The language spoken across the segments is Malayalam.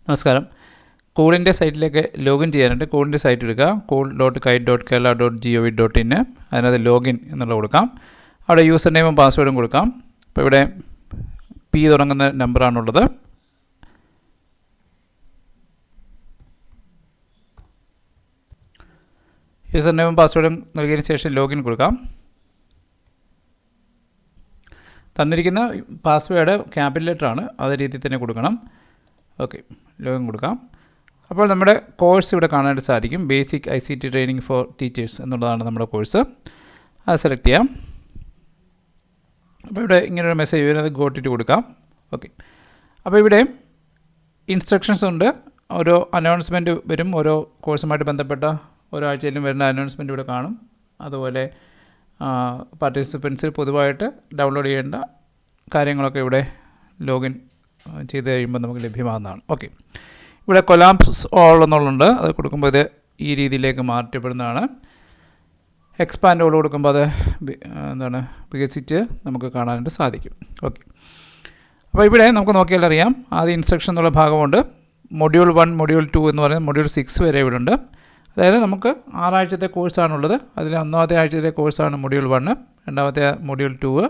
നമസ്കാരം. കൂളിൻ്റെ സൈറ്റിലേക്ക് ലോഗിൻ ചെയ്യാനായിട്ട് കൂളിൻ്റെ സൈറ്റ് എടുക്കുക. cool.kite.kerala.gov.in. അതിനകത്ത് ലോഗിൻ എന്നുള്ളത് കൊടുക്കാം. അവിടെ യൂസർ നെയിമും പാസ്വേഡും കൊടുക്കാം. അപ്പോൾ ഇവിടെ പി തുടങ്ങുന്ന നമ്പറാണുള്ളത്. യൂസർ നെയിമും പാസ്വേഡും നൽകിയതിന് ശേഷം ലോഗിൻ കൊടുക്കാം. തന്നിരിക്കുന്ന പാസ്വേഡ് ക്യാപിറ്റൽ ലെറ്ററാണ്, അതേ രീതിയിൽ തന്നെ കൊടുക്കണം. ഓക്കെ, ലോഗിൻ കൊടുക്കാം. അപ്പോൾ നമ്മുടെ കോഴ്സ് ഇവിടെ കാണാനായിട്ട് സാധിക്കും. Basic ICT training for teachers എന്നുള്ളതാണ് നമ്മുടെ കോഴ്സ്. അത് സെലക്ട് ചെയ്യാം. അപ്പോൾ ഇവിടെ ഇങ്ങനൊരു മെസ്സേജ് വരുന്നത് ഗോട്ടിട്ട് കൊടുക്കാം. ഓക്കെ, അപ്പോൾ ഇവിടെ ഇൻസ്ട്രക്ഷൻസ് ഉണ്ട്. ഓരോ അനൗൺസ്മെൻറ്റ് വരും. ഓരോ കോഴ്സുമായിട്ട് ബന്ധപ്പെട്ട ഓരോ ആഴ്ചയിലും വരുന്ന അനൗൺസ്മെൻറ്റ് ഇവിടെ കാണും. അതുപോലെ പാർട്ടിസിപ്പൻസിൽ പൊതുവായിട്ട് ഡൗൺലോഡ് ചെയ്യേണ്ട കാര്യങ്ങളൊക്കെ ഇവിടെ ലോഗിൻ ചെയ്ത് കഴിയുമ്പോൾ നമുക്ക് ലഭ്യമാകുന്നതാണ്. ഓക്കെ, ഇവിടെ കൊലാംസ് ഓൾ എന്നുള്ളുണ്ട്. അത് കൊടുക്കുമ്പോൾ ഇത് ഈ രീതിയിലേക്ക് മാറ്റപ്പെടുന്നതാണ്. എക്സ്പാൻഡ് ഓൾ കൊടുക്കുമ്പോൾ അത് വികസിച്ച് നമുക്ക് കാണാനായിട്ട് സാധിക്കും. ഓക്കെ, അപ്പോൾ ഇവിടെ നമുക്ക് നോക്കിയാൽ അറിയാം. ആദ്യം ഇൻസ്ട്രക്ഷൻ എന്നുള്ള ഭാഗമുണ്ട്. മൊഡ്യൂൾ 1, മൊഡ്യൂൾ 2 എന്ന് പറയുന്നത് മൊഡ്യൂൾ 6 വരെ ഇവിടെ ഉണ്ട്. അതായത് നമുക്ക് 6 ആഴ്ചത്തെ കോഴ്സാണുള്ളത്. അതിൽ ഒന്നാമത്തെ ആഴ്ചത്തെ കോഴ്സാണ് മൊഡ്യൂൾ 1, രണ്ടാമത്തെ മൊഡ്യൂൾ 2,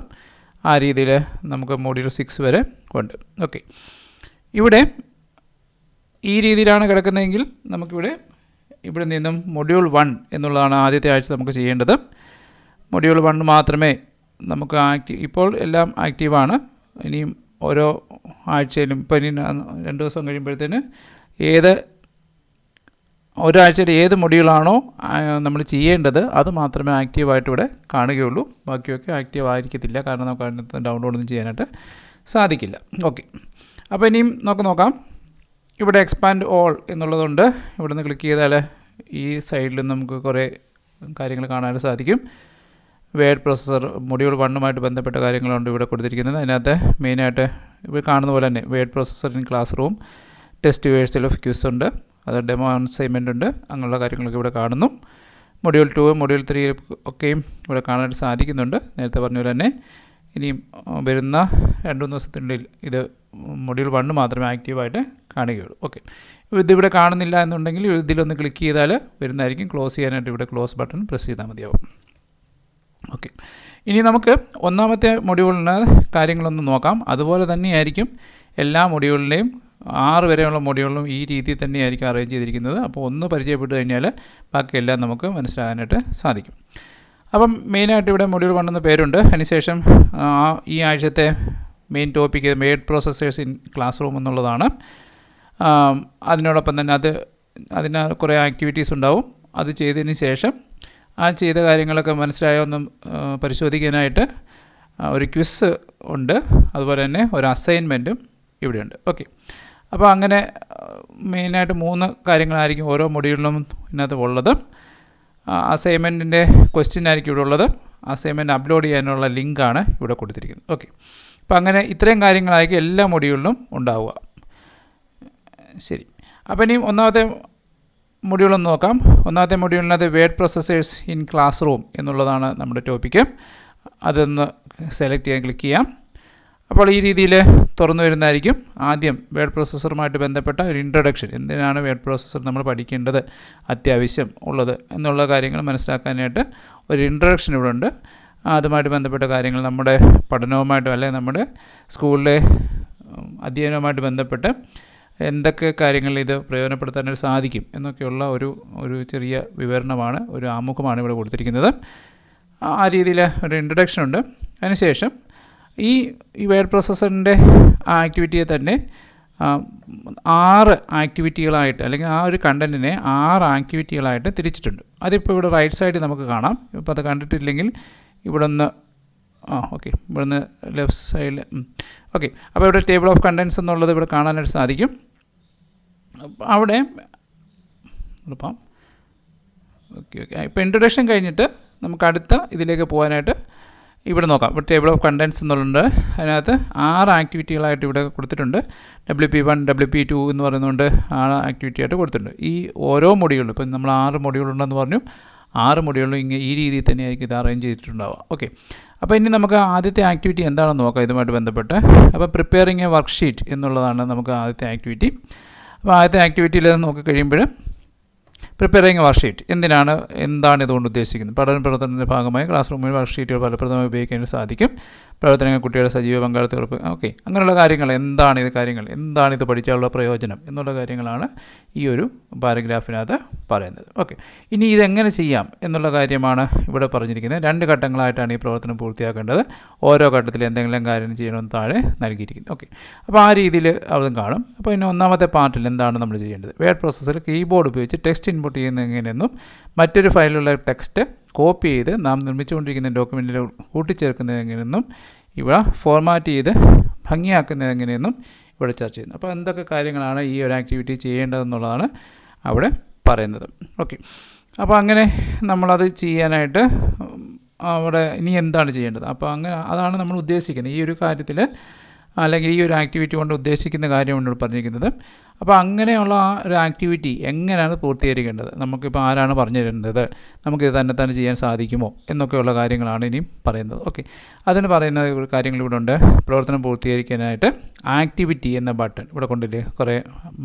ആ രീതിയിൽ നമുക്ക് മൊഡ്യൂൾ 6 വരെ ഉണ്ട്. ഓക്കെ, ഇവിടെ ഈ രീതിയിലാണ് കിടക്കുന്നതെങ്കിൽ ഇവിടെ നിന്നും മൊഡ്യൂൾ 1 എന്നുള്ളതാണ് ആദ്യത്തെ ആഴ്ച നമുക്ക് ചെയ്യേണ്ടത്. മൊഡ്യൂൾ 1 മാത്രമേ നമുക്ക് ഇപ്പോൾ എല്ലാം ആക്റ്റീവാണ്. ഇനിയും ഓരോ ആഴ്ചയിലും ഇപ്പോൾ ഇനി 2 ദിവസം കഴിയുമ്പോഴത്തേന് ഒരാഴ്ചയിൽ ഏത് മൊഡ്യൂളാണോ നമ്മൾ ചെയ്യേണ്ടത് അത് മാത്രമേ ആക്റ്റീവായിട്ട് ഇവിടെ കാണുകയുള്ളൂ. ബാക്കിയൊക്കെ ആക്റ്റീവ് ആയിരിക്കത്തില്ല, കാരണം നമുക്ക് അതിനകത്ത് ഡൗൺലോഡൊന്നും ചെയ്യാനായിട്ട് സാധിക്കില്ല. ഓക്കെ, അപ്പോൾ ഇനിയും നോക്കാം. ഇവിടെ എക്സ്പാൻഡ് ഓൾ എന്നുള്ളതുണ്ട്. ഇവിടെ നിന്ന് ക്ലിക്ക് ചെയ്താൽ ഈ സൈഡിൽ നമുക്ക് കുറേ കാര്യങ്ങൾ കാണാനായിട്ട് സാധിക്കും. വേഡ് പ്രോസസ്സർ മൊഡ്യൂൾ 1 ബന്ധപ്പെട്ട കാര്യങ്ങളുണ്ട് ഇവിടെ കൊടുത്തിരിക്കുന്നത്. അതിനകത്ത് മെയിനായിട്ട് ഇവിടെ കാണുന്ന പോലെ തന്നെ word processor in classroom, test university of cues ഉണ്ട്, അത് ഡെമോ അസൈൻമെൻ്റ് ഉണ്ട്, അങ്ങനെയുള്ള കാര്യങ്ങളൊക്കെ ഇവിടെ കാണുന്നു. മൊഡ്യൂൾ 2, മൊഡ്യൂൾ 3 ഒക്കെയും ഇവിടെ കാണാനായിട്ട് സാധിക്കുന്നുണ്ട്. നേരത്തെ പറഞ്ഞ പോലെ തന്നെ ഇനിയും വരുന്ന 2-3 ദിവസത്തിനുള്ളിൽ ഇത് മൊഡ്യൂൾ 1 മാത്രമേ ആക്റ്റീവായിട്ട് കാണുകയുള്ളൂ. ഓക്കെ, ഇതിവിടെ കാണുന്നില്ല എന്നുണ്ടെങ്കിൽ ഇതിലൊന്ന് ക്ലിക്ക് ചെയ്താൽ വരുന്നതായിരിക്കും. ക്ലോസ് ചെയ്യാനായിട്ട് ഇവിടെ ക്ലോസ് ബട്ടൺ പ്രസ് ചെയ്താൽ മതിയാവും. ഓക്കെ, ഇനി നമുക്ക് ഒന്നാമത്തെ മൊഡ്യൂളിന് കാര്യങ്ങളൊന്ന് നോക്കാം. അതുപോലെ തന്നെയായിരിക്കും എല്ലാ മൊഡ്യൂളിലെയും 6 വരെയുള്ള മൊഡ്യൂളിലും ഈ രീതിയിൽ തന്നെയായിരിക്കും അറേഞ്ച് ചെയ്തിരിക്കുന്നത്. അപ്പോൾ ഒന്ന് പരിചയപ്പെട്ട് കഴിഞ്ഞാൽ ബാക്കിയെല്ലാം നമുക്ക് മനസ്സിലാകാനായിട്ട് സാധിക്കും. അപ്പം മെയിനായിട്ട് ഇവിടെ മൊഡ്യൂൾ 1 എന്ന പേരുണ്ട്. അതിനുശേഷം ഈ ആഴ്ചത്തെ main topic word processors in classroom എന്നുള്ളതാണ്. അതിനോടൊപ്പം തന്നെ അതിന് കുറേ ആക്ടിവിറ്റീസ് ഉണ്ടാവും. അത് ചെയ്തതിന് ശേഷം ആ ചെയ്ത കാര്യങ്ങളൊക്കെ മനസ്സിലായോ എന്ന് പരിശോധിക്കാനായിട്ട് ഒരു ക്വിസ് ഉണ്ട്. അതുപോലെ തന്നെ ഒരു അസൈൻമെൻറ്റും ഇവിടെയുണ്ട്. ഓക്കെ, അപ്പോൾ അങ്ങനെ മെയിനായിട്ട് 3 കാര്യങ്ങളായിരിക്കും ഓരോ മൊഡ്യൂളിലും ഇതിനകത്ത് ഉള്ളത്. അസൈൻമെൻറ്റിൻ്റെ ക്വസ്റ്റ്യൻ ആയിരിക്കും ഇവിടെ ഉള്ളത്. അസൈൻമെൻറ്റ് അപ്ലോഡ് ചെയ്യാനുള്ള ലിങ്കാണ് ഇവിടെ കൊടുത്തിരിക്കുന്നത്. ഓക്കെ, അപ്പോൾ അങ്ങനെ ഇത്രയും കാര്യങ്ങളായിരിക്കും എല്ലാ മൊഡ്യൂളിലും ഉണ്ടാവുക. ശരി, അപ്പോൾ ഇനി ഒന്നാമത്തെ മൊഡ്യൂളൊന്ന് നോക്കാം. ഒന്നാമത്തെ മൊഡ്യൂളിനകത്ത് word processors in classroom എന്നുള്ളതാണ് നമ്മുടെ ടോപ്പിക്ക്. അതൊന്ന് സെലക്ട് ചെയ്യാൻ ക്ലിക്ക് ചെയ്യാം. അപ്പോൾ ഈ രീതിയിൽ തുറന്നു വരുന്നതായിരിക്കും. ആദ്യം വേഡ് പ്രോസസ്സറുമായിട്ട് ബന്ധപ്പെട്ട ഒരു ഇൻട്രൊഡക്ഷൻ, എന്തിനാണ് വേഡ് പ്രോസസ്സർ നമ്മൾ പഠിക്കേണ്ടത്, അത്യാവശ്യം ഉള്ളത് എന്നുള്ള കാര്യങ്ങൾ മനസ്സിലാക്കാനായിട്ട് ഒരു ഇൻട്രൊഡക്ഷൻ ഇവിടെ ഉണ്ട്. അതുമായിട്ട് ബന്ധപ്പെട്ട കാര്യങ്ങൾ നമ്മുടെ പഠനവുമായിട്ടും അല്ലെങ്കിൽ നമ്മുടെ സ്കൂളിലെ അധ്യയനവുമായിട്ട് ബന്ധപ്പെട്ട് എന്തൊക്കെ കാര്യങ്ങളിൽ ഇത് പ്രയോജനപ്പെടുത്താനായിട്ട് സാധിക്കും എന്നൊക്കെയുള്ള ഒരു ചെറിയ വിവരണമാണ്, ഒരു ആമുഖമാണ് ഇവിടെ കൊടുത്തിരിക്കുന്നത്. ആ രീതിയിൽ ഒരു ഇൻട്രൊഡക്ഷൻ ഉണ്ട്. അതിനുശേഷം ഈ വേഡ് പ്രോസസ്സറിൻ്റെ ആക്ടിവിറ്റിയെ തന്നെ 6 ആക്ടിവിറ്റികളായിട്ട്, അല്ലെങ്കിൽ ആ ഒരു കണ്ടൻറ്റിനെ 6 ആക്ടിവിറ്റികളായിട്ട് തിരിച്ചിട്ടുണ്ട്. അതിപ്പോൾ ഇവിടെ റൈറ്റ് സൈഡിൽ നമുക്ക് കാണാം. ഇപ്പോൾ അത് കണ്ടിട്ടില്ലെങ്കിൽ ഇവിടെ നിന്ന് ഓക്കെ, ഇവിടെ നിന്ന് ലെഫ്റ്റ് സൈഡിൽ ഓക്കെ, അപ്പോൾ ഇവിടെ ടേബിൾ ഓഫ് കണ്ടൻറ്റ്സ് എന്നുള്ളത് ഇവിടെ കാണാനായിട്ട് സാധിക്കും. അവിടെ എളുപ്പം ഓക്കെ. ഇപ്പോൾ ഇൻട്രൊഡക്ഷൻ കഴിഞ്ഞിട്ട് നമുക്ക് അടുത്ത ഇതിലേക്ക് പോകാനായിട്ട് ഇവിടെ നോക്കാം. ഇവിടെ ടേബിൾ ഓഫ് കണ്ടൻറ്റ്സ് എന്നുള്ളത് അതിനകത്ത് 6 ആക്ടിവിറ്റികളായിട്ട് ഇവിടെ കൊടുത്തിട്ടുണ്ട്. WP1, WP2 എന്ന് പറയുന്നുണ്ട് 6 ആക്ടിവിറ്റി ആയിട്ട് കൊടുത്തിട്ടുണ്ട്. ഈ ഓരോ മൊഡ്യൂളിലും ഇപ്പം നമ്മൾ 6 മൊഡ്യൂളുണ്ടെന്ന് പറഞ്ഞു, 6 മൊഡ്യൂളിലും ഈ രീതിയിൽ തന്നെയായിരിക്കും ഇത് അറേഞ്ച് ചെയ്തിട്ടുണ്ടാവുക. ഓക്കെ, അപ്പോൾ ഇനി നമുക്ക് ആദ്യത്തെ ആക്ടിവിറ്റി എന്താണെന്ന് നോക്കാം ഇതുമായിട്ട് ബന്ധപ്പെട്ട്. അപ്പോൾ പ്രിപ്പയറിങ് എ വർക്ക്ഷീറ്റ് എന്നുള്ളതാണ് നമുക്ക് ആദ്യത്തെ ആക്ടിവിറ്റി. അപ്പോൾ ആദ്യത്തെ ആക്ടിവിറ്റിയിൽ നോക്കിക്കഴിയുമ്പോൾ പ്രിപ്പയറിംഗ് വർക്ക്ഷീറ്റ് എന്താണ് ഇതുകൊണ്ട് ഉദ്ദേശിക്കുന്നത്? പഠന പ്രവർത്തനത്തിൻ്റെ ഭാഗമായി ക്ലാസ് റൂമിൽ വർക്ക്ഷീറ്റുകൾ ഫലപ്രദമായി ഉപയോഗിക്കാൻ സാധിക്കും. പ്രവർത്തനങ്ങൾ കുട്ടികളുടെ സജീവ പങ്കാളിത്തം ഉറപ്പ്. ഓക്കെ, അങ്ങനെയുള്ള കാര്യങ്ങൾ എന്താണിത് പഠിച്ചാലുള്ള പ്രയോജനം എന്നുള്ള കാര്യങ്ങളാണ് ഈ ഒരു പാരഗ്രാഫിനകത്ത് പറയുന്നത്. ഓക്കെ, ഇനി ഇതെങ്ങനെ ചെയ്യാം എന്നുള്ള കാര്യമാണ് ഇവിടെ പറഞ്ഞിരിക്കുന്നത്. 2 ഘട്ടങ്ങളായിട്ടാണ് ഈ പ്രവർത്തനം പൂർത്തിയാക്കേണ്ടത്. ഓരോ ഘട്ടത്തിൽ എന്തെങ്കിലും കാര്യം ചെയ്യണമെന്ന് താഴെ നൽകിയിരിക്കുന്നു. ഓക്കെ, അപ്പോൾ ആ രീതിയിൽ അതും കാണും. അപ്പോൾ ഇനി ഒന്നാമത്തെ പാർട്ടിൽ എന്താണ് നമ്മൾ ചെയ്യേണ്ടത്? വേർഡ് പ്രോസസ്സർ കീബോർഡ് ഉപയോഗിച്ച് ടെക്സ്റ്റ് ഇൻപുട്ട് ചെയ്യുന്നത് എങ്ങനെയെന്നും മറ്റൊരു ഫയലിലുള്ള ടെക്സ്റ്റ് കോപ്പി ചെയ്ത് നാം നിർമ്മിച്ചുകൊണ്ടിരിക്കുന്ന ഡോക്യുമെൻറ്റിൽ കൂട്ടിച്ചേർക്കുന്നത് എങ്ങനെയെന്നും ഇവിടെ ഫോർമാറ്റ് ചെയ്ത് ഭംഗിയാക്കുന്നത് എങ്ങനെയെന്നും ഇവിടെ ചർച്ച ചെയ്യുന്നു. അപ്പോൾ എന്തൊക്കെ കാര്യങ്ങളാണ് ഈ ഒരു ആക്ടിവിറ്റി ചെയ്യേണ്ടതെന്നുള്ളതാണ് അവിടെ പറയുന്നത്. ഓക്കെ, അപ്പോൾ അങ്ങനെ നമ്മളത് ചെയ്യാനായിട്ട് അവിടെ ഇനി എന്താണ് ചെയ്യേണ്ടത്? അപ്പോൾ അതാണ് നമ്മൾ ഉദ്ദേശിക്കുന്നത് ഈ ഒരു കാര്യത്തിൽ, അല്ലെങ്കിൽ ഈ ഒരു ആക്ടിവിറ്റി കൊണ്ട് ഉദ്ദേശിക്കുന്ന കാര്യമാണ് പറഞ്ഞിരിക്കുന്നത്. അപ്പോൾ അങ്ങനെയുള്ള ആ ഒരു ആക്ടിവിറ്റി എങ്ങനെയാണ് പൂർത്തീകരിക്കേണ്ടത്? നമുക്കിപ്പോൾ ആരാണ് പറഞ്ഞു തരേണ്ടത്? നമുക്കിത് തന്നെ ചെയ്യാൻ സാധിക്കുമോ എന്നൊക്കെയുള്ള കാര്യങ്ങളാണ് ഇനിയും പറയുന്നത്. ഓക്കെ, അതിന് പറയുന്ന കാര്യങ്ങൾ ഇവിടെ ഉണ്ട്. പ്രവർത്തനം പൂർത്തീകരിക്കാനായിട്ട് ആക്ടിവിറ്റി എന്ന ബട്ടൺ ഇവിടെ കൊണ്ടില്ലേ, കുറേ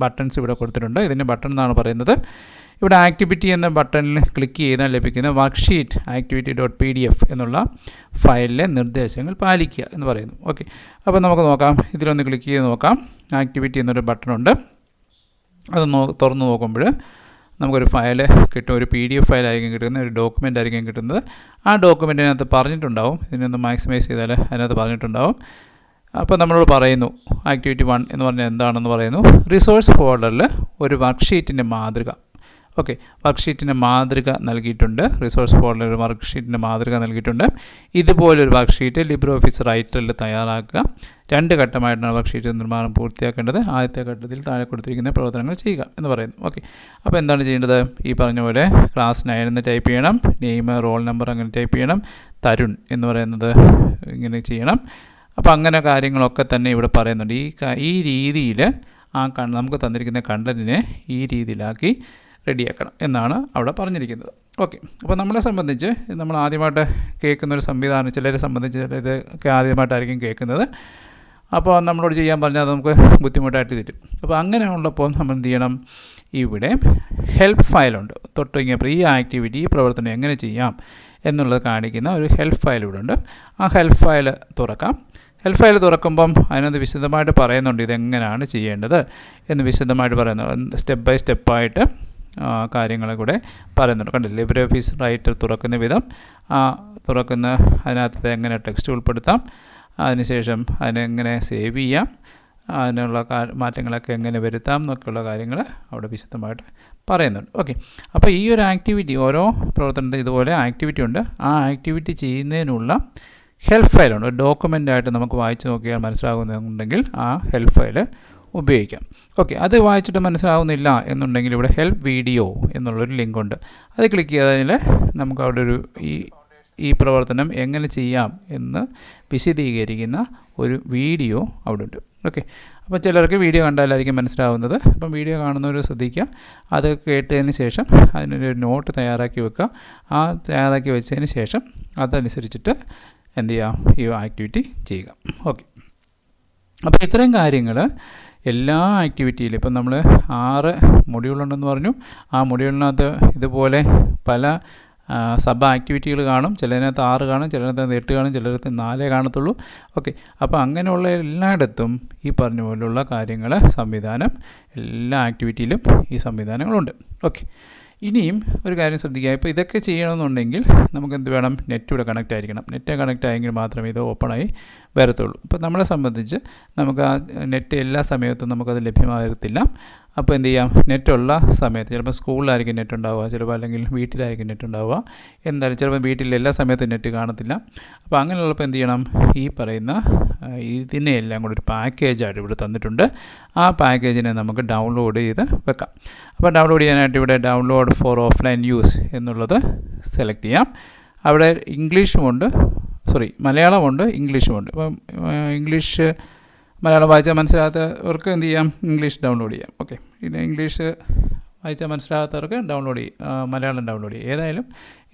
ബട്ടൺസ് ഇവിടെ കൊടുത്തിട്ടുണ്ട്. ഇതിൻ്റെ ബട്ടൺ എന്നാണ് പറയുന്നത്. ഇവിടെ ആക്ടിവിറ്റി എന്ന ബട്ടണിൽ ക്ലിക്ക് ചെയ്താൽ ലഭിക്കുന്ന വർക്ക്ഷീറ്റ് activity.pdf എന്നുള്ള ഫയലിലെ നിർദ്ദേശങ്ങൾ പാലിക്കുക എന്ന് പറയുന്നു. ഓക്കെ, അപ്പോൾ നമുക്ക് നോക്കാം. ഇതിലൊന്ന് ക്ലിക്ക് ചെയ്ത് നോക്കാം. ആക്ടിവിറ്റി എന്നൊരു ബട്ടണുണ്ട്. അത് തുറന്ന് നോക്കുമ്പോൾ നമുക്കൊരു ഫയൽ കിട്ടും. ഒരു PDF ഫയലായിരിക്കും കിട്ടുന്നത്, ഒരു ഡോക്യുമെൻ്റ് ആയിരിക്കും കിട്ടുന്നത്. ആ ഡോക്യുമെൻറ്റിനകത്ത് പറഞ്ഞിട്ടുണ്ടാവും, ഇതിനൊന്ന് മാക്സിമൈസ് ചെയ്താൽ അതിനകത്ത് പറഞ്ഞിട്ടുണ്ടാവും. അപ്പോൾ നമ്മളോട് പറയുന്നു ആക്ടിവിറ്റി 1 എന്ന് പറഞ്ഞാൽ എന്താണെന്ന് പറയുന്നു. റിസോഴ്സ് ഫോൾഡറിൽ ഒരു വർക്ക്ഷീറ്റിൻ്റെ മാതൃക, ഓക്കെ, വർക്ക്ഷീറ്റിൻ്റെ മാതൃക നൽകിയിട്ടുണ്ട്. റിസോഴ്സ് ഫോൾഡറിൽ ഒരു വർക്ക്ഷീറ്റിൻ്റെ മാതൃക നൽകിയിട്ടുണ്ട്. ഇതുപോലൊരു വർക്ക്ഷീറ്റ് LibreOffice റൈറ്ററിൽ തയ്യാറാക്കുക. 2 ഘട്ടമായിട്ടാണ് വർക്ക്ഷീറ്റ് നിർമ്മാണം പൂർത്തിയാക്കേണ്ടത്. ആദ്യത്തെ ഘട്ടത്തിൽ താഴെ കൊടുത്തിരിക്കുന്ന പ്രവർത്തനങ്ങൾ ചെയ്യുക എന്ന് പറയുന്നു. ഓക്കെ, അപ്പോൾ എന്താണ് ചെയ്യേണ്ടത്? ഈ പറഞ്ഞ പോലെ ക്ലാസ് 9 എന്ന് ടൈപ്പ് ചെയ്യണം, നെയിം, റോൾ നമ്പർ അങ്ങനെ ടൈപ്പ് ചെയ്യണം, തരുൺ എന്ന് പറയുന്നത് ഇങ്ങനെ ചെയ്യണം. അപ്പോൾ അങ്ങനെ കാര്യങ്ങളൊക്കെ തന്നെ ഇവിടെ പറയുന്നുണ്ട്. ഈ രീതിയിൽ നമുക്ക് തന്നിരിക്കുന്ന കണ്ടൻറ്റിനെ ഈ രീതിയിലാക്കി റെഡിയാക്കണം എന്നാണ് അവിടെ പറഞ്ഞിരിക്കുന്നത്. ഓക്കെ, അപ്പോൾ നമ്മളെ സംബന്ധിച്ച് നമ്മൾ ആദ്യമായിട്ട് കേൾക്കുന്നൊരു സംവിധാനം, ചിലരെ സംബന്ധിച്ച് ഇതൊക്കെ ആദ്യമായിട്ടായിരിക്കും കേൾക്കുന്നത്. അപ്പോൾ നമ്മളോട് ചെയ്യാൻ പറഞ്ഞാൽ അത് നമുക്ക് ബുദ്ധിമുട്ടായിട്ട് തരും. അപ്പോൾ അങ്ങനെയുള്ളപ്പോൾ നമ്മൾ എന്ത് ചെയ്യണം? ഇവിടെ ഹെൽപ്പ് ഫയലുണ്ട് തൊട്ടിങ്ങപ്പോൾ ഈ ആക്ടിവിറ്റി, ഈ പ്രവർത്തനം എങ്ങനെ ചെയ്യാം എന്നുള്ളത് കാണിക്കുന്ന ഒരു ഹെൽപ്പ് ഫയൽ ഇവിടെ ഉണ്ട്. ആ ഹെൽപ്പ് ഫയൽ തുറക്കാം. ഹെൽപ്പ് ഫയൽ തുറക്കുമ്പം അതിനകത്ത് വിശദമായിട്ട് പറയുന്നുണ്ട് ഇതെങ്ങനെയാണ് ചെയ്യേണ്ടത് എന്ന് വിശദമായിട്ട് പറയുന്നുണ്ട്. സ്റ്റെപ്പ് ബൈ സ്റ്റെപ്പായിട്ട് കാര്യങ്ങളെ കൂടെ പറയുന്നുണ്ട്. കണ്ടില്ലേ, LibreOffice റൈറ്റർ തുറക്കുന്ന വിധം, അതിനകത്ത് എങ്ങനെ ടെക്സ്റ്റ് ഉൾപ്പെടുത്താം, അതിനുശേഷം അതിനെങ്ങനെ സേവ് ചെയ്യാം, അതിനുള്ള മാറ്റങ്ങളൊക്കെ എങ്ങനെ വരുത്താം എന്നൊക്കെയുള്ള കാര്യങ്ങൾ അവിടെ വിശദമായിട്ട് പറയുന്നുണ്ട്. ഓക്കെ, അപ്പോൾ ഈ ഒരു ആക്ടിവിറ്റി, ഓരോ പ്രവർത്തനത്തിൽ ഇതുപോലെ ആക്ടിവിറ്റി ഉണ്ട്. ആ ആക്ടിവിറ്റി ചെയ്യുന്നതിനുള്ള ഹെൽപ്പ് ഫയലുണ്ട്. ഡോക്യുമെൻ്റായിട്ട് നമുക്ക് വായിച്ച് നോക്കിയാൽ മനസ്സിലാകുന്നുണ്ടെങ്കിൽ ആ ഹെൽപ്പ് ഫയൽ ഉപയോഗിക്കാം. ഓക്കെ, അത് വായിച്ചിട്ട് മനസ്സിലാവുന്നില്ല എന്നുണ്ടെങ്കിൽ ഇവിടെ ഹെൽപ്പ് വീഡിയോ എന്നുള്ളൊരു ലിങ്കുണ്ട്. അത് ക്ലിക്ക് ചെയ്തതിൽ നമുക്ക് അവിടെ ഈ പ്രവർത്തനം എങ്ങനെ ചെയ്യാം എന്ന് വിശദീകരിക്കുന്ന ഒരു വീഡിയോ അവിടെ ഉണ്ട്. ഓക്കെ, അപ്പോൾ ചിലർക്ക് വീഡിയോ കണ്ടാലായിരിക്കും മനസ്സിലാവുന്നത്. അപ്പം വീഡിയോ കാണുന്നവർ ശ്രദ്ധിക്കുക. അത് കേട്ടതിന് ശേഷം അതിനൊരു നോട്ട് തയ്യാറാക്കി വെക്കുക. ആ തയ്യാറാക്കി വെച്ചതിന് ശേഷം അതനുസരിച്ചിട്ട് എന്ത് ചെയ്യുക? ഈ ആക്ടിവിറ്റി ചെയ്യുക. ഓക്കെ, അപ്പോൾ ഇത്രയും കാര്യങ്ങൾ എല്ലാ ആക്ടിവിറ്റിയിലും, ഇപ്പം നമ്മൾ 6 മൊഡ്യൂളുണ്ടെന്ന് പറഞ്ഞു. ആ മൊഡ്യൂളിനകത്ത് ഇതുപോലെ പല സബ് ആക്ടിവിറ്റികൾ കാണും. ചിലതിനകത്ത് 6 കാണും, ചിലതിനകത്ത് 8 കാണും, ചിലതിനകത്ത് 4 കാണത്തുള്ളൂ. ഓക്കെ, അപ്പോൾ അങ്ങനെയുള്ള എല്ലായിടത്തും ഈ പറഞ്ഞ പോലുള്ള കാര്യങ്ങൾ, സംവിധാനം, എല്ലാ ആക്ടിവിറ്റിയിലും ഈ സംവിധാനങ്ങളുണ്ട്. ഓക്കെ, ഇനിയും ഒരു കാര്യം ശ്രദ്ധിക്കുക. ഇപ്പോൾ ഇതൊക്കെ ചെയ്യണമെന്നുണ്ടെങ്കിൽ നമുക്ക് എന്ത് വേണം? നെറ്റ് ഇവിടെ കണക്റ്റ് ആയിരിക്കണം. നെറ്റ് കണക്റ്റ് ആയെങ്കിൽ മാത്രമേ ഇത് ഓപ്പണായി വരത്തുള്ളൂ. ഇപ്പോൾ നമ്മളെ സംബന്ധിച്ച് നമുക്ക് ആ നെറ്റ് എല്ലാ സമയത്തും നമുക്കത് ലഭ്യമാകത്തില്ല. അപ്പോൾ എന്ത് ചെയ്യാം? നെറ്റുള്ള സമയത്ത്, ചിലപ്പോൾ സ്കൂളിലായിരിക്കും നെറ്റ് ഉണ്ടാവുക, ചിലപ്പോൾ അല്ലെങ്കിൽ വീട്ടിലായിരിക്കും നെറ്റ് ഉണ്ടാവുക. എന്തായാലും ചിലപ്പോൾ വീട്ടിൽ എല്ലാ സമയത്തും നെറ്റ് കാണത്തില്ല. അപ്പോൾ അങ്ങനെയുള്ളപ്പോൾ എന്ത് ചെയ്യണം? ഈ പറയുന്ന ഇതിനെ എല്ലാം കൂടി ഒരു പാക്കേജായിട്ട് ഇവിടെ തന്നിട്ടുണ്ട്. ആ പാക്കേജിനെ നമുക്ക് ഡൗൺലോഡ് ചെയ്ത് വെക്കാം. അപ്പോൾ ഡൗൺലോഡ് ചെയ്യാനായിട്ട് ഇവിടെ ഡൗൺലോഡ് ഫോർ ഓഫ്ലൈൻ യൂസ് എന്നുള്ളത് സെലക്ട് ചെയ്യാം. അവിടെ മലയാളമുണ്ട്, ഇംഗ്ലീഷുമുണ്ട്. അപ്പം മലയാളം വായിച്ചാൽ മനസ്സിലാകാത്തവർക്ക് എന്ത് ചെയ്യാം? ഇംഗ്ലീഷ് ഡൗൺലോഡ് ചെയ്യാം. ഓക്കെ, പിന്നെ ഇംഗ്ലീഷ് വായിച്ചാൽ മനസ്സിലാകാത്തവർക്ക് മലയാളം ഡൗൺലോഡ് ചെയ്യാം.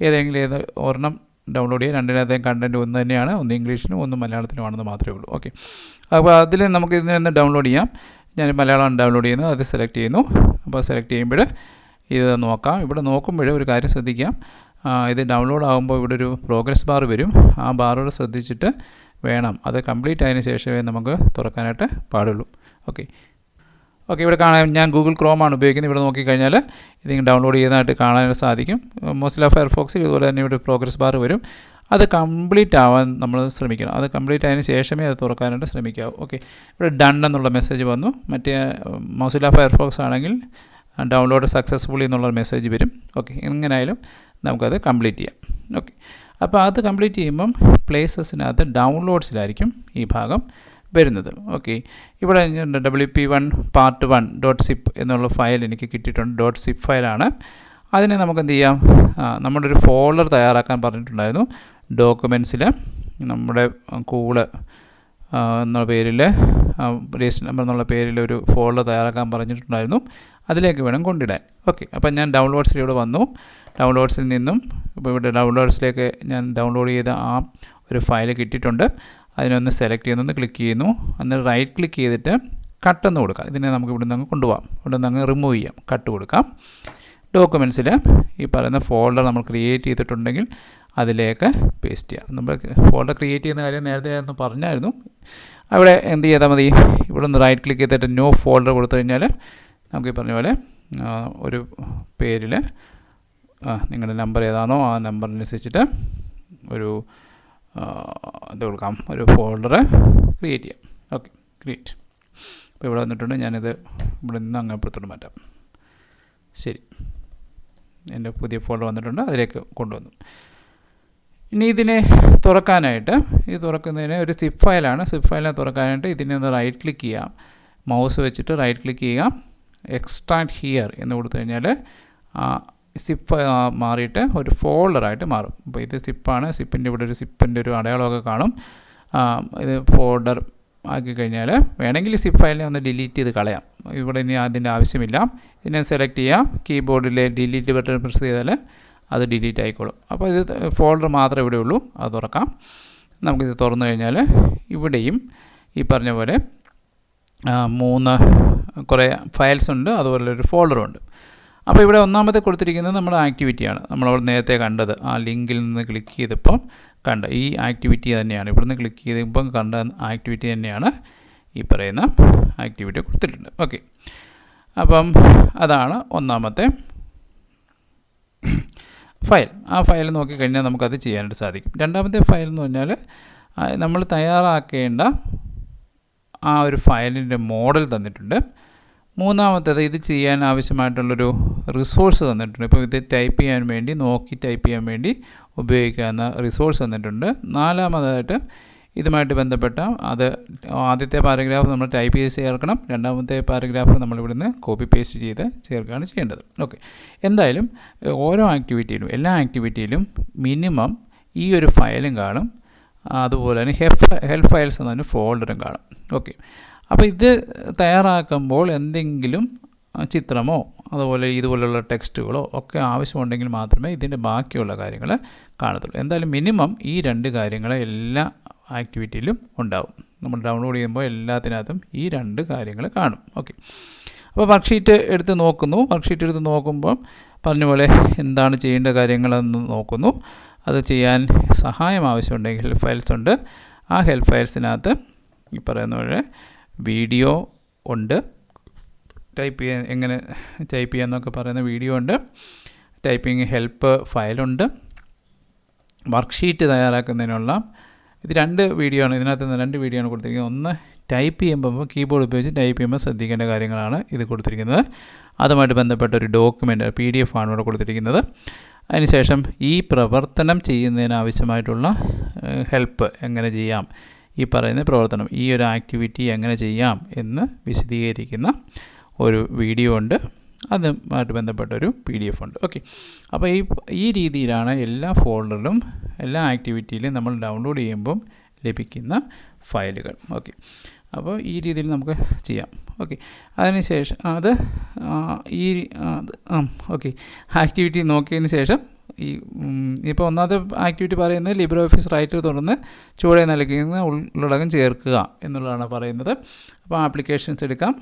ഏതെങ്കിലും ഒരെണ്ണം ഡൗൺലോഡ് ചെയ്യുക. രണ്ടിനകത്തെയും കണ്ടൻറ്റ് ഒന്ന് തന്നെയാണ്. ഒന്ന് ഇംഗ്ലീഷിലും ഒന്ന് മലയാളത്തിലുമാണെന്ന് മാത്രമേ ഉള്ളൂ. ഓക്കെ, അപ്പോൾ അതിൽ നമുക്ക് ഇതിൽ നിന്ന് ഡൗൺലോഡ് ചെയ്യാം. ഞാൻ മലയാളം ഡൗൺലോഡ് ചെയ്യുന്നു, അത് സെലക്ട് ചെയ്യുന്നു. അപ്പോൾ സെലക്ട് ചെയ്യുമ്പോൾ ഇത് നോക്കാം. ഇവിടെ നോക്കുമ്പോൾ ഒരു കാര്യം ശ്രദ്ധിക്കാം, ഇത് ഡൗൺലോഡ് ആകുമ്പോൾ ഇവിടെ ഒരു പ്രോഗ്രസ് ബാർ വരും. ആ ബാറോട് ശ്രദ്ധിച്ചിട്ട് വേണം, അത് കംപ്ലീറ്റ് ആയതിനു ശേഷമേ നമുക്ക് തുറക്കാനായിട്ട് പാടുള്ളൂ. ഓക്കെ, ഇവിടെ കാണാൻ ഞാൻ ഗൂഗിൾ ക്രോമാണ് ഉപയോഗിക്കുന്നത്. ഇവിടെ നോക്കിക്കഴിഞ്ഞാൽ ഇതിങ്ങനെ ഡൗൺലോഡ് ചെയ്യുന്നതായിട്ട് കാണാനായിട്ട് സാധിക്കും. മോസില്ല ഫയർഫോക്സിൽ ഇതുപോലെ തന്നെ ഇവിടെ പ്രോഗ്രസ് ബാർ വരും. അത് കംപ്ലീറ്റ് ആവാൻ നമ്മൾ ശ്രമിക്കണം. അത് കംപ്ലീറ്റ് ആയതിനു ശേഷമേ അത് തുറക്കാനായിട്ട് ശ്രമിക്കാവൂ. ഓക്കെ, ഇവിടെ ഡൺ എന്നുള്ള മെസ്സേജ് വന്നു. മറ്റേ മോസില്ല ഫയർഫോക്സ് ആണെങ്കിൽ ഡൗൺലോഡ് സക്സസ്ഫുള്ളി എന്നുള്ളൊരു മെസ്സേജ് വരും. ഓക്കെ, എങ്ങനെയായാലും നമുക്കത് കംപ്ലീറ്റ് ചെയ്യാം. ഓക്കെ, അപ്പോൾ അത് കംപ്ലീറ്റ് ചെയ്യുമ്പം പ്ലേസസിനകത്ത് ഡൗൺലോഡ്സിലായിരിക്കും ഈ ഭാഗം വരുന്നത്. ഓക്കെ, ഇവിടെ WP1 പാർട്ട് 1.zip എന്നുള്ള ഫയൽ എനിക്ക് കിട്ടിയിട്ടുണ്ട്. .zip ഫയലാണ്. അതിനെ നമുക്ക് എന്ത് ചെയ്യാം, നമ്മുടെ ഒരു ഫോൾഡർ തയ്യാറാക്കാൻ പറഞ്ഞിട്ടുണ്ടായിരുന്നു. ഡോക്യുമെൻറ്റ്സിൽ നമ്മുടെ കൂള് എന്നുള്ള പേരിൽ രജിസ്റ്റർ നമ്പർ എന്നുള്ള പേരിൽ ഒരു ഫോൾഡർ തയ്യാറാക്കാൻ പറഞ്ഞിട്ടുണ്ടായിരുന്നു. അതിലേക്ക് വേണം കൊണ്ടിടാൻ. ഓക്കെ, അപ്പം ഞാൻ ഡൗൺലോഡ്സിലൂടെ വന്നു. ഡൗൺലോഡ്സിൽ നിന്നും ഇപ്പോൾ ഇവിടെ ഡൗൺലോഡ്സിലേക്ക് ഞാൻ ഡൗൺലോഡ് ചെയ്ത ആ ഒരു ഫയൽ കിട്ടിയിട്ടുണ്ട്. അതിനൊന്ന് സെലക്ട് ചെയ്യുന്നു, ഒന്ന് ക്ലിക്ക് ചെയ്യുന്നു. എന്നിട്ട് റൈറ്റ് ക്ലിക്ക് ചെയ്തിട്ട് കട്ടെന്ന് കൊടുക്കാം. ഇതിനെ നമുക്ക് ഇവിടെ നിന്ന് കൊണ്ടുപോകാം. ഇവിടെ നിന്ന് റിമൂവ് ചെയ്യാം, കട്ട് കൊടുക്കാം. ഡോക്യുമെൻറ്റ്സിൽ ഈ പറയുന്ന ഫോൾഡർ നമ്മൾ ക്രിയേറ്റ് ചെയ്തിട്ടുണ്ടെങ്കിൽ അതിലേക്ക് പേസ്റ്റ് ചെയ്യാം. നമ്മൾ ഫോൾഡർ ക്രിയേറ്റ് ചെയ്യുന്ന കാര്യം നേരത്തെ ഒന്ന് പറഞ്ഞായിരുന്നു. അവിടെ എന്ത് ചെയ്താൽ മതി, ഇവിടെ നിന്ന് റൈറ്റ് ക്ലിക്ക് ചെയ്തിട്ട് ന്യൂ ഫോൾഡർ കൊടുത്തു കഴിഞ്ഞാൽ നമുക്ക് ഈ പറഞ്ഞ പോലെ ഒരു പേരിൽ നിങ്ങളുടെ നമ്പർ ഏതാണോ ആ നമ്പറിനനുസരിച്ചിട്ട് ഒരു ഇത് കൊടുക്കാം, ഒരു ഫോൾഡർ ക്രിയേറ്റ് ചെയ്യാം. Okay, create. അപ്പോൾ ഇവിടെ വന്നിട്ടുണ്ട്. ഞാനിത് ഇവിടെ നിന്ന് അങ്ങ് അപ്പുറത്തോട്ട് മാറ്റാം. ശരി, എൻ്റെ പുതിയ ഫോൾഡർ വന്നിട്ടുണ്ട്, അതിലേക്ക് കൊണ്ടുവന്നു. ഇനി ഇതിനെ തുറക്കാനായിട്ട്, ഇത് തുറക്കുന്നതിന് ഒരു സിപ്പ് ഫയലാണ്. സിപ്പ് ഫയലിനെ തുറക്കാനായിട്ട് ഇതിനെ ഒന്ന് റൈറ്റ് ക്ലിക്ക് ചെയ്യാം. മൗസ് വെച്ചിട്ട് റൈറ്റ് ക്ലിക്ക് ചെയ്യുക, എക്സ്ട്രാക്ട് ഹിയർ എന്ന് കൊടുത്തു കഴിഞ്ഞാൽ സിപ്പ് മാറിയിട്ട് ഒരു ഫോൾഡറായിട്ട് മാറും. അപ്പോൾ ഇത് സിപ്പാണ്. സിപ്പിൻ്റെ ഇവിടെ ഒരു സിപ്പിൻ്റെ ഒരു അടയാളമൊക്കെ കാണും. ഇത് ഫോൾഡർ ആക്കി കഴിഞ്ഞാൽ വേണമെങ്കിൽ സിപ്പ് ഫയലിനെ ഒന്ന് ഡിലീറ്റ് ചെയ്ത് കളയാം. ഇവിടെ ഇനി അതിൻ്റെ ആവശ്യമില്ല. ഇതിനെ സെലക്ട് ചെയ്യാം, കീബോർഡിലെ ഡിലീറ്റ് ബട്ടൺ പ്രസ് ചെയ്താൽ അത് ഡിലീറ്റ് ആയിക്കോളും. അപ്പോൾ ഇത് ഫോൾഡർ മാത്രമേ ഇവിടെ ഉള്ളൂ. അത് തുറക്കാം. നമുക്കിത് തുറന്നു കഴിഞ്ഞാൽ ഇവിടെയും ഈ പറഞ്ഞ പോലെ കുറേ ഫയൽസ് ഉണ്ട്, അതുപോലെ ഒരു ഫോൾഡറുണ്ട്. അപ്പോൾ ഇവിടെ ഒന്നാമത്തെ കൊടുത്തിരിക്കുന്നത് നമ്മുടെ ആക്ടിവിറ്റിയാണ്. നമ്മളവിടെ നേരത്തെ കണ്ടത്, ആ ലിങ്കിൽ നിന്ന് ക്ലിക്ക് ചെയ്തപ്പം കണ്ട ഈ ആക്ടിവിറ്റി തന്നെയാണ്. ഇവിടുന്ന് ക്ലിക്ക് ചെയ്തപ്പം കണ്ട ആക്ടിവിറ്റി തന്നെയാണ് ഈ പറയുന്ന ആക്ടിവിറ്റി കൊടുത്തിട്ടുണ്ട്. ഓക്കെ, അപ്പം അതാണ് ഒന്നാമത്തെ ഫയൽ. ആ ഫയൽ നോക്കിക്കഴിഞ്ഞാൽ നമുക്കത് ചെയ്യാനായിട്ട് സാധിക്കും. രണ്ടാമത്തെ ഫയൽ എന്ന് പറഞ്ഞാൽ നമ്മൾ തയ്യാറാക്കേണ്ട ആ ഒരു ഫയലിൻ്റെ മോഡൽ തന്നിട്ടുണ്ട്. മൂന്നാമത്തേത് ഇത് ചെയ്യാൻ ആവശ്യമായിട്ടുള്ളൊരു റിസോഴ്സ് തന്നിട്ടുണ്ട്. ഇപ്പോൾ ഇത് ടൈപ്പ് ചെയ്യാൻ വേണ്ടി, നോക്കി ടൈപ്പ് ചെയ്യാൻ വേണ്ടി ഉപയോഗിക്കാവുന്ന റിസോഴ്സ് തന്നിട്ടുണ്ട്. നാലാമതായിട്ട് ഇതുമായിട്ട് ബന്ധപ്പെട്ട അത് ആദ്യത്തെ പാരഗ്രാഫ് നമ്മൾ ടൈപ്പ് ചെയ്ത് ചേർക്കണം. രണ്ടാമത്തെ പാരഗ്രാഫ് നമ്മളിവിടുന്ന് കോപ്പി പേസ്റ്റ് ചെയ്ത് ചേർക്കുകയാണ് ചെയ്യേണ്ടത്. ഓക്കെ, എന്തായാലും ഓരോ ആക്ടിവിറ്റിയിലും, എല്ലാ ആക്ടിവിറ്റിയിലും മിനിമം ഈ ഒരു ഫയലും കാണും. അതുപോലെ തന്നെ ഹെൽപ്പ് ഫയൽസ് എന്നൊരു ഫോൾഡറും കാണും. ഓക്കെ, അപ്പോൾ ഇത് തയ്യാറാക്കുമ്പോൾ എന്തെങ്കിലും ചിത്രമോ അതുപോലെ ഇതുപോലുള്ള ടെക്സ്റ്റുകളോ ഒക്കെ ആവശ്യമുണ്ടെങ്കിൽ മാത്രമേ ഇതിൻ്റെ ബാക്കിയുള്ള കാര്യങ്ങൾ കാണത്തുള്ളൂ. എന്തായാലും മിനിമം ഈ രണ്ട് കാര്യങ്ങൾ എല്ലാ ആക്ടിവിറ്റിയിലും ഉണ്ടാവും. നമ്മൾ ഡൗൺലോഡ് ചെയ്യുമ്പോൾ എല്ലാത്തിനകത്തും ഈ രണ്ട് കാര്യങ്ങൾ കാണും. ഓക്കെ, അപ്പോൾ വർക്ക്ഷീറ്റ് എടുത്ത് നോക്കുന്നു. വർക്ക്ഷീറ്റ് എടുത്ത് നോക്കുമ്പോൾ പറഞ്ഞ പോലെ എന്താണ് ചെയ്യേണ്ട കാര്യങ്ങളെന്ന് നോക്കുന്നു. അത് ചെയ്യാൻ സഹായം ആവശ്യമുണ്ടെങ്കിൽ ഹെൽപ്പ് ഫയൽസ് ഉണ്ട്. ആ ഹെൽപ്പ് ഫയൽസിനകത്ത് ഈ പറയുന്ന പോലെ വീഡിയോ ഉണ്ട്, എങ്ങനെ ടൈപ്പ് ചെയ്യാമെന്നൊക്കെ പറയുന്ന വീഡിയോ ഉണ്ട്, ടൈപ്പിംഗ് ഹെൽപ്പ് ഫയലുണ്ട്, വർക്ക്ഷീറ്റ് തയ്യാറാക്കുന്നതിനുള്ള ഇത് രണ്ട് വീഡിയോ ആണ്. ഇതിനകത്ത് നിന്ന് രണ്ട് വീഡിയോ ആണ് കൊടുത്തിരിക്കുന്നത്. ഒന്ന് ടൈപ്പ് ചെയ്യുമ്പോൾ കീബോർഡ് ഉപയോഗിച്ച് ടൈപ്പ് ചെയ്യുമ്പോൾ ശ്രദ്ധിക്കേണ്ട കാര്യങ്ങളാണ് ഇത് കൊടുത്തിരിക്കുന്നത്. അതുമായിട്ട് ബന്ധപ്പെട്ട ഒരു ഡോക്യുമെൻ്റ് PDF ആണ് ഇവിടെ കൊടുത്തിരിക്കുന്നത്. അതിനുശേഷം ഈ പ്രവർത്തനം ചെയ്യുന്നതിനാവശ്യമായിട്ടുള്ള ഹെൽപ്പ് എങ്ങനെ ചെയ്യാം, ഈ പറയുന്ന പ്രവർത്തനം, ഈ ഒരു ആക്ടിവിറ്റി എങ്ങനെ ചെയ്യാം എന്ന് വിശദീകരിക്കുന്ന ഒരു വീഡിയോ ഉണ്ട്. അതുമായിട്ട് ബന്ധപ്പെട്ടൊരു PDF ഉണ്ട്. ഓക്കെ, അപ്പോൾ ഈ രീതിയിലാണ് എല്ലാ ഫോൾഡറിലും എല്ലാ ആക്ടിവിറ്റിയിലും നമ്മൾ ഡൗൺലോഡ് ചെയ്യുമ്പം ലഭിക്കുന്ന ഫയലുകൾ. ഓക്കെ, അപ്പോൾ ഈ രീതിയിൽ നമുക്ക് ചെയ്യാം. ഓക്കെ, അതിനുശേഷം ഓക്കെ ആക്ടിവിറ്റി നോക്കിയതിന് ശേഷം ഇപ്പോൾ ഒന്നാമത്തെ ആക്ടിവിറ്റി പറയുന്നത് ലിബ്രെ ഓഫീസ് റൈറ്റർ തുറന്ന് ചുവടെ നൽകുന്ന ഉള്ളടക്കം ചേർക്കുക എന്നുള്ളതാണ് പറയുന്നത്. അപ്പോൾ ആപ്ലിക്കേഷൻസ് എടുക്കാം,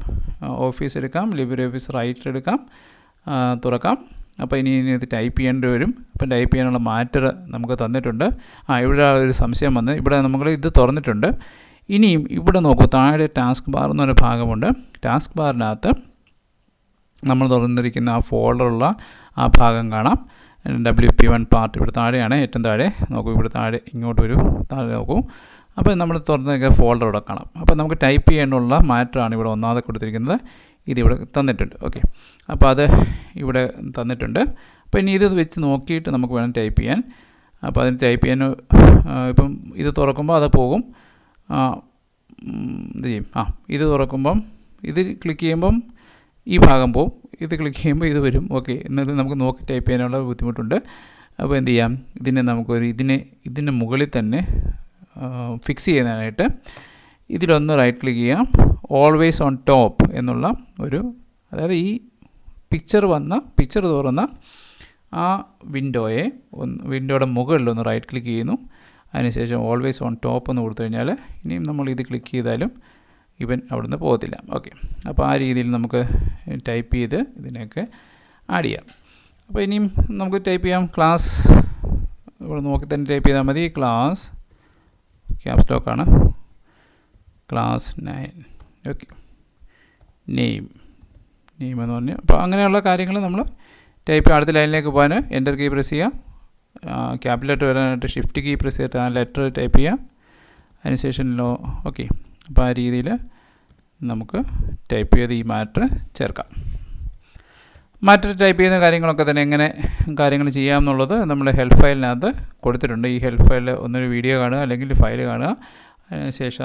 ഓഫീസ് എടുക്കാം, ലിബ്രെ ഓഫീസ് റൈറ്റർ എടുക്കാം, തുറക്കാം. അപ്പോൾ ഇനി ഇത് ടൈപ്പ് ചെയ്യേണ്ടി വരും. അപ്പം ടൈപ്പ് ചെയ്യാനുള്ള മാറ്റർ നമുക്ക് തന്നിട്ടുണ്ട്. ഇവിടെ ഒരു സംശയം വന്ന് ഇവിടെ നമ്മൾ ഇത് തുറന്നിട്ടുണ്ട്. ഇനിയും ഇവിടെ നോക്കൂ, താഴെ ടാസ്ക് ബാർ എന്നൊരു ഭാഗമുണ്ട്. ടാസ്ക് ബാറിനകത്ത് നമ്മൾ തുറന്നിരിക്കുന്ന ആ ഫോൾഡറുള്ള ആ ഭാഗം കാണാം. WP1 പാർട്ട് ഇവിടെ താഴെയാണ്, ഏറ്റവും താഴെ നോക്കൂ. ഇവിടെ താഴെ ഇങ്ങോട്ട് ഒരു താഴെ നോക്കൂ. അപ്പോൾ നമ്മൾ തുറന്നിരിക്കുന്ന ഫോൾഡർ ഇവിടെ കാണാം. അപ്പോൾ നമുക്ക് ടൈപ്പ് ചെയ്യാനുള്ള മാറ്ററാണ് ഇവിടെ ഒന്നാമത് കൊടുത്തിരിക്കുന്നത്. ഇതിവിടെ തന്നിട്ടുണ്ട്. ഓക്കെ, അപ്പോൾ അത് ഇവിടെ തന്നിട്ടുണ്ട്. അപ്പോൾ ഇനി ഇത് വെച്ച് നോക്കിയിട്ട് നമുക്ക് വേണം ടൈപ്പ് ചെയ്യാൻ. അപ്പോൾ അതിന് ടൈപ്പ് ചെയ്യാൻ ഇപ്പം ഇത് തുറക്കുമ്പോൾ അത് പോകും. എന്ത് ചെയ്യും? ഇത് തുറക്കുമ്പം ഇത് ക്ലിക്ക് ചെയ്യുമ്പം ഈ ഭാഗം പോവും, ഇത് ക്ലിക്ക് ചെയ്യുമ്പോൾ ഇത് വരും. ഓക്കെ, എന്നിട്ട് നമുക്ക് നോക്കി ടൈപ്പ് ചെയ്യാനുള്ള ബുദ്ധിമുട്ടുണ്ട്. അപ്പോൾ എന്ത് ചെയ്യാം, ഇതിൻ്റെ മുകളിൽ തന്നെ ഫിക്സ് ചെയ്യാനായിട്ട് ഇതിലൊന്ന് റൈറ്റ് ക്ലിക്ക് ചെയ്യാം. ഓൾവേസ് ഓൺ ടോപ്പ് എന്നുള്ള അതായത് ഈ പിക്ചർ തുറന്ന ആ വിൻഡോയുടെ മുകളിലൊന്ന് റൈറ്റ് ക്ലിക്ക് ചെയ്യുന്നു. അതിനുശേഷം ഓൾവേസ് ഓൺ ടോപ്പ് എന്ന് കൊടുത്തു കഴിഞ്ഞാൽ ഇനിയും നമ്മൾ ഇത് ക്ലിക്ക് ചെയ്താലും ഇവൻ അവിടെ നിന്ന് പോകത്തില്ല. ഓക്കെ, അപ്പോൾ ആ രീതിയിൽ നമുക്ക് ടൈപ്പ് ചെയ്ത് ഇതിനെയൊക്കെ ആഡ് ചെയ്യാം. അപ്പോൾ ഇനിയും നമുക്ക് ടൈപ്പ് ചെയ്യാം. ക്ലാസ് ഇവിടെ നോക്കി തന്നെ ടൈപ്പ് ചെയ്താൽ മതി. ക്ലാസ് ക്യാപ്സ് ലോക്കാണ്. ക്ലാസ് 9. ഓക്കെ, നെയിം എന്ന് പറഞ്ഞു. അപ്പോൾ അങ്ങനെയുള്ള കാര്യങ്ങൾ നമ്മൾ ടൈപ്പ് അടുത്ത ലൈനിലേക്ക് പോകാൻ എൻ്റർ കീ പ്രസ് ചെയ്യാം. ക്യാപിറ്റൽ ലെറ്റർ വരാനായിട്ട് ഷിഫ്റ്റ് കീ പ്രസ് ചെയ്തിട്ട് ആ ലെറ്റർ ടൈപ്പ് ചെയ്യാം. അതിനുശേഷം ഓക്കെ, അപ്പോൾ ആ രീതിയിൽ നമുക്ക് ടൈപ്പ് ചെയ്ത് ഈ മാറ്റർ ചേർക്കാം. മാറ്റർ ടൈപ്പ് ചെയ്യുന്ന കാര്യങ്ങളൊക്കെ തന്നെ എങ്ങനെ കാര്യങ്ങൾ ചെയ്യാമെന്നുള്ളത് നമ്മുടെ ഹെൽപ്പ് ഫയലിനകത്ത് കൊടുത്തിട്ടുണ്ട്. ഈ ഹെൽപ്പ് ഫയലിൽ ഒന്നൊരു വീഡിയോ കാണുക അല്ലെങ്കിൽ ഫയൽ കാണുക, അതിനുശേഷം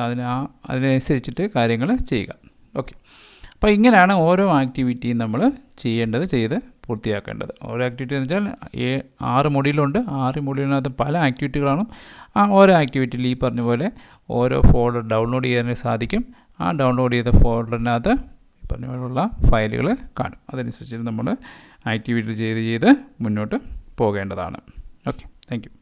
അതിനനുസരിച്ചിട്ട് കാര്യങ്ങൾ ചെയ്യുക. ഓക്കെ, അപ്പോൾ ഇങ്ങനെയാണ് ഓരോ ആക്ടിവിറ്റിയും നമ്മൾ ചെയ്ത് പൂർത്തിയാക്കേണ്ടത്. ഓരോ ആക്ടിവിറ്റി എന്ന് വെച്ചാൽ 6 മൊഡ്യൂളുണ്ട്. 6 മൊഡ്യൂളിനകത്ത് പല ആക്ടിവിറ്റികളാണ്. ആ ഓരോ ആക്ടിവിറ്റിയിൽ ഈ പറഞ്ഞ പോലെ ഓരോ ഫോൾഡർ ഡൗൺലോഡ് ചെയ്യാൻ സാധിക്കും. ആ ഡൗൺലോഡ് ചെയ്ത ഫോൾഡറിനകത്ത് ഈ പറഞ്ഞ പോലുള്ള ഫയലുകൾ കാണും. അതനുസരിച്ച് നമ്മൾ ആക്ടിവിറ്റി ചെയ്ത് മുന്നോട്ട് പോകേണ്ടതാണ്. Okay, thank you.